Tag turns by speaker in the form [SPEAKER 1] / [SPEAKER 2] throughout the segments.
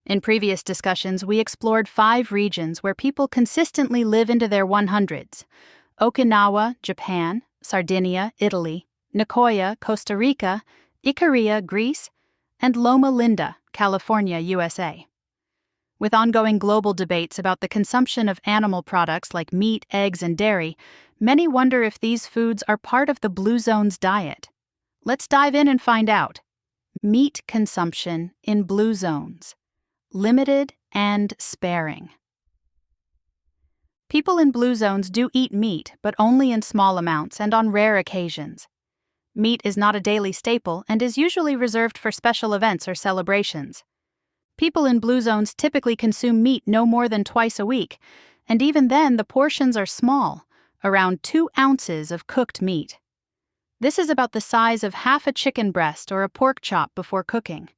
[SPEAKER 1] In previous discussions, we explored 5 regions where people consistently live into their 100s: Okinawa, Japan; Sardinia, Italy; Nicoya, Costa Rica; Ikaria, Greece; and Loma Linda, California, USA. With ongoing global debates about the consumption of animal products like meat, eggs, and dairy, many wonder if these foods are part of the Blue Zone's diet. Let's dive in and find out. Meat consumption in Blue Zones: limited and sparing. People in Blue Zones do eat meat, but only in small amounts and on rare occasions. Meat is not a daily staple and is usually reserved for special events or celebrations. People in Blue Zones typically consume meat no more than twice a week, and even then the portions are small, around 2 ounces of cooked meat. This is about the size of half a chicken breast or a pork chop before cooking.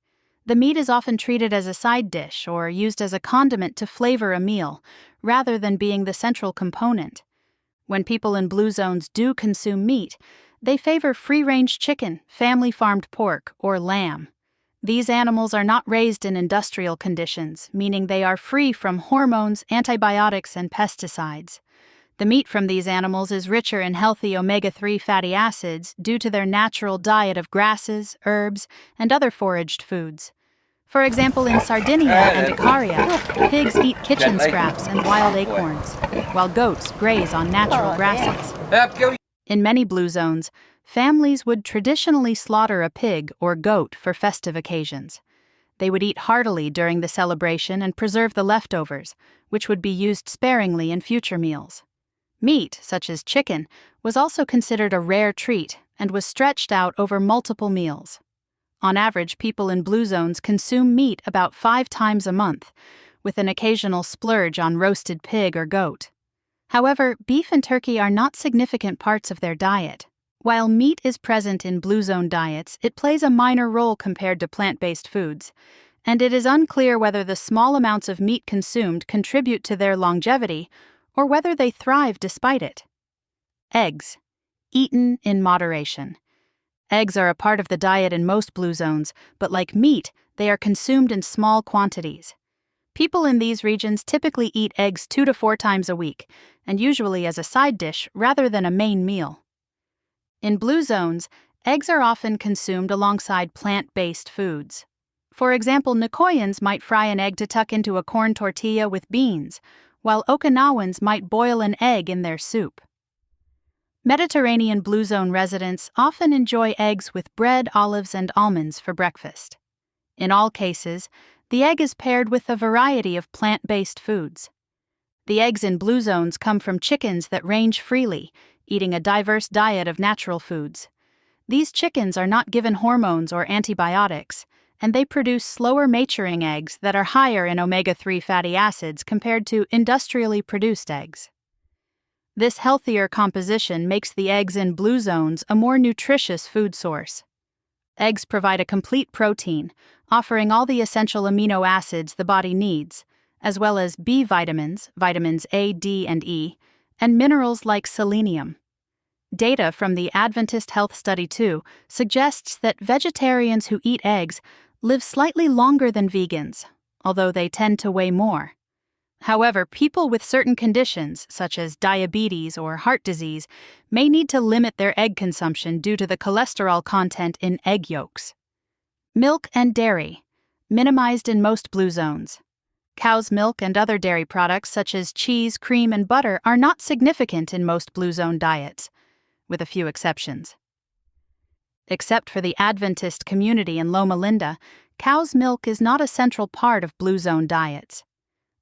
[SPEAKER 1] The meat is often treated as a side dish or used as a condiment to flavor a meal, rather than being the central component. When people in Blue Zones do consume meat, they favor free-range chicken, family-farmed pork, or lamb. These animals are not raised in industrial conditions, meaning they are free from hormones, antibiotics, and pesticides. The meat from these animals is richer in healthy omega-3 fatty acids due to their natural diet of grasses, herbs, and other foraged foods. For example, in Sardinia and Ikaria, pigs eat kitchen scraps and wild acorns, while goats graze on natural grasses. In many Blue Zones, families would traditionally slaughter a pig or goat for festive occasions. They would eat heartily during the celebration and preserve the leftovers, which would be used sparingly in future meals. Meat, such as chicken, was also considered a rare treat and was stretched out over multiple meals. On average, people in Blue Zones consume meat about 5 times a month, with an occasional splurge on roasted pig or goat. However, beef and turkey are not significant parts of their diet. While meat is present in Blue Zone diets, it plays a minor role compared to plant-based foods, and it is unclear whether the small amounts of meat consumed contribute to their longevity or whether they thrive despite it. Eggs, eaten in moderation. Eggs are a part of the diet in most Blue Zones, but like meat, they are consumed in small quantities. People in these regions typically eat eggs 2 to 4 times a week, and usually as a side dish rather than a main meal. In Blue Zones, eggs are often consumed alongside plant-based foods. For example, Nicoyans might fry an egg to tuck into a corn tortilla with beans, while Okinawans might boil an egg in their soup. Mediterranean Blue Zone residents often enjoy eggs with bread, olives, and almonds for breakfast. In all cases, the egg is paired with a variety of plant-based foods. The eggs in Blue Zones come from chickens that range freely, eating a diverse diet of natural foods. These chickens are not given hormones or antibiotics, and they produce slower maturing eggs that are higher in omega-3 fatty acids compared to industrially produced eggs. This healthier composition makes the eggs in Blue Zones a more nutritious food source. Eggs provide a complete protein, offering all the essential amino acids the body needs, as well as B vitamins, vitamins A, D, and E, and minerals like selenium. Data from the Adventist Health Study 2 suggests that vegetarians who eat eggs live slightly longer than vegans, although they tend to weigh more. However, people with certain conditions, such as diabetes or heart disease, may need to limit their egg consumption due to the cholesterol content in egg yolks. Milk and dairy, minimized in most Blue Zones. Cow's milk and other dairy products such as cheese, cream, and butter are not significant in most Blue Zone diets, with a few exceptions. Except for the Adventist community in Loma Linda, cow's milk is not a central part of Blue Zone diets.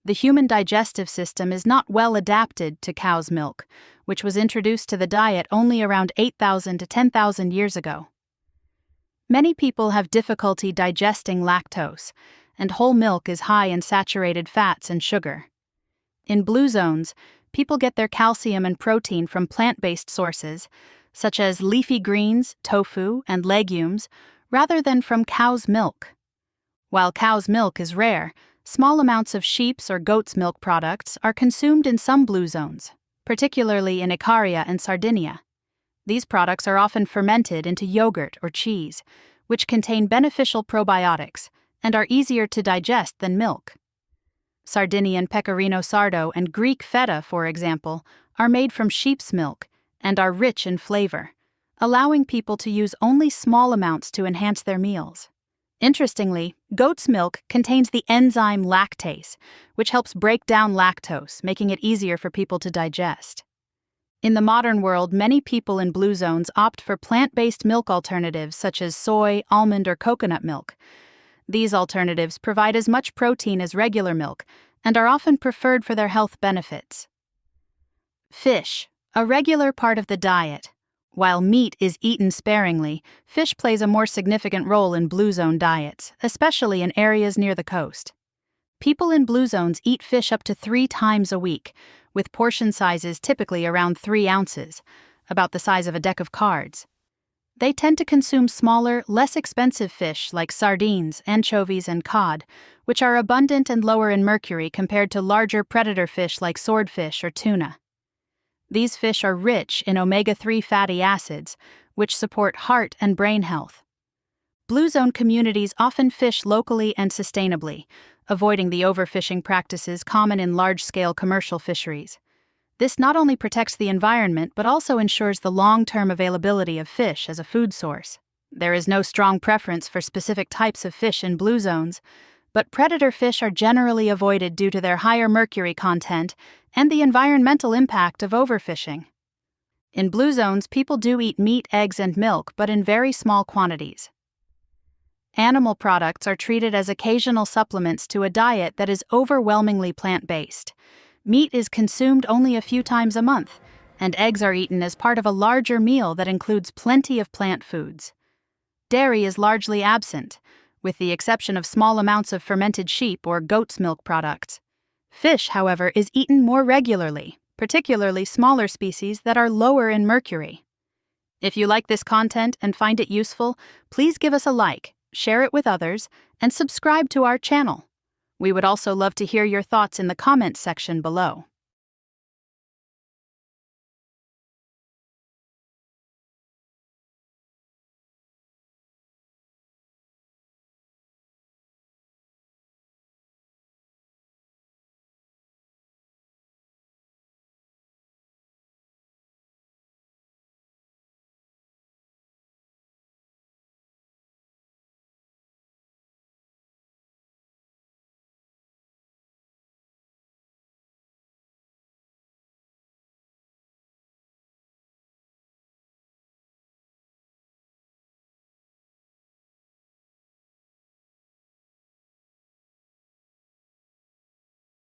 [SPEAKER 1] The human digestive system is not well adapted to cow's milk, which was introduced to the diet only around 8,000 to 10,000 years ago. Many people have difficulty digesting lactose, and whole milk is high in saturated fats and sugar. In Blue Zones, people get their calcium and protein from plant-based sources, such as leafy greens, tofu, and legumes, rather than from cow's milk. While cow's milk is rare, small amounts of sheep's or goat's milk products are consumed in some Blue Zones, particularly in Ikaria and Sardinia. These products are often fermented into yogurt or cheese, which contain beneficial probiotics, and are easier to digest than milk. Sardinian pecorino sardo and Greek feta, for example, are made from sheep's milk and are rich in flavor, allowing people to use only small amounts to enhance their meals. Interestingly, goat's milk contains the enzyme lactase, which helps break down lactose, making it easier for people to digest. In the modern world, many people in blue zones opt for plant-based milk alternatives such as soy, almond, or coconut milk. These alternatives provide as much protein as regular milk and are often preferred for their health benefits. Fish, a regular part of the diet. While meat is eaten sparingly, fish plays a more significant role in blue zone diets, especially in areas near the coast. People in blue zones eat fish up to 3 times a week, with portion sizes typically around 3 ounces, about the size of a deck of cards. They tend to consume smaller, less expensive fish like sardines, anchovies, and cod, which are abundant and lower in mercury compared to larger predator fish like swordfish or tuna. These fish are rich in omega-3 fatty acids, which support heart and brain health. Blue zone communities often fish locally and sustainably, avoiding the overfishing practices common in large-scale commercial fisheries. This not only protects the environment but also ensures the long-term availability of fish as a food source. There is no strong preference for specific types of fish in blue zones, but predator fish are generally avoided due to their higher mercury content and the environmental impact of overfishing. In blue zones, people do eat meat, eggs, and milk, but in very small quantities. Animal products are treated as occasional supplements to a diet that is overwhelmingly plant-based. Meat is consumed only a few times a month, and eggs are eaten as part of a larger meal that includes plenty of plant foods. Dairy is largely absent, with the exception of small amounts of fermented sheep or goat's milk products. Fish, however, is eaten more regularly, particularly smaller species that are lower in mercury. If you like this content and find it useful, please give us a like, share it with others, and subscribe to our channel. We would also love to hear your thoughts in the comments section below.